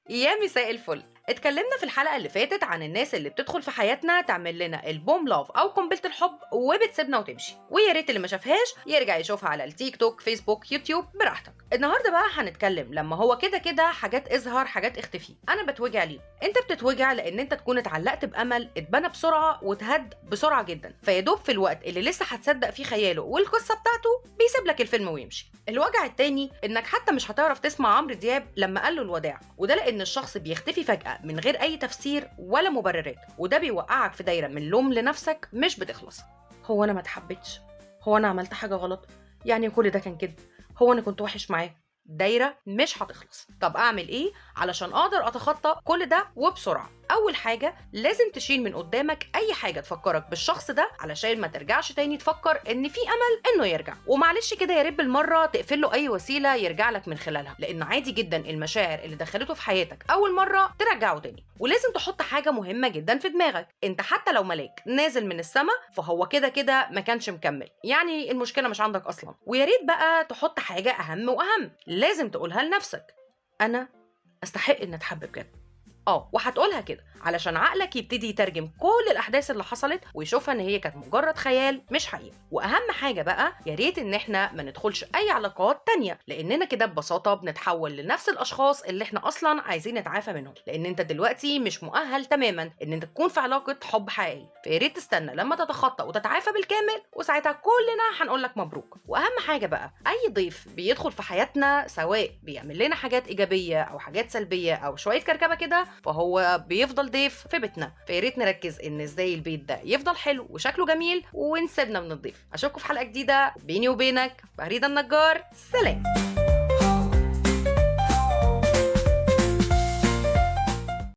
يا مساء الفل. اتكلمنا في الحلقة اللي فاتت عن الناس اللي بتدخل في حياتنا تعمل لنا البوم لاف أو قنبلة الحب وبتسيبنا وتمشي، ويا ريت اللي ما شافهاش يرجع يشوفها على التيك توك فيسبوك يوتيوب براحتك. النهارده بقى هنتكلم لما هو كده كده حاجات اظهر حاجات اختفي. انا بتوجع ليه؟ انت بتتوجع لان انت تكون اتعلقت بامل اتبنى بسرعه واتهد بسرعه جدا، فيدوب في الوقت اللي لسه هتصدق فيه خياله والقصه بتاعته بيسيب لك الفيلم ويمشي. الوجع التاني انك حتى مش هتعرف تسمع عمرو دياب لما قال له الوداع، وده لان الشخص بيختفي فجاه من غير اي تفسير ولا مبررات، وده بيوقعك في دايره من لوم لنفسك مش بتخلص. هو انا ما اتحبتش؟ هو انا عملت حاجه غلط؟ يعني كل ده كان كده؟ هو انا كنت وحش معاه؟ دايره مش هتخلص. طب اعمل ايه علشان اقدر اتخطى كل ده وبسرعه؟ اول حاجه لازم تشيل من قدامك اي حاجه تفكرك بالشخص ده علشان ما ترجعش تاني تفكر ان في امل انه يرجع. ومعلش كده يا ريت بالمره تقفل له اي وسيله يرجع لك من خلالها، لان عادي جدا المشاعر اللي دخلته في حياتك اول مره ترجعه تاني. ولازم تحط حاجه مهمه جدا في دماغك، انت حتى لو ملاك نازل من السما فهو كده كده ما كانش مكمل، يعني المشكله مش عندك اصلا. ويا ريت بقى تحط حاجه اهم واهم لازم تقولها لنفسك: انا استحق ان اتحب بجد. وهتقولها كده علشان عقلك يبتدي يترجم كل الاحداث اللي حصلت ويشوفها ان هي كانت مجرد خيال مش حقيقه. واهم حاجه بقى يا ريت ان احنا ما ندخلش اي علاقات تانية، لاننا كده ببساطه بنتحول لنفس الاشخاص اللي احنا اصلا عايزين نتعافى منهم، لان انت دلوقتي مش مؤهل تماما ان انت تكون في علاقه حب حقيقي. فيا ريت تستنى لما تتخطى وتتعافى بالكامل، وساعتها كلنا هنقول لك مبروك. واهم حاجه بقى اي ضيف بيدخل في حياتنا سواء بيعمل لنا حاجات ايجابيه او حاجات سلبيه او شويه كركبه كده، فهو بيفضل ضيف في بيتنا. فيا ريت نركز ان ازاي البيت ده يفضل حلو وشكله جميل ونسيبنا من الضيف. اشوفكم في حلقه جديده. بيني وبينك فريده النجار، سلام.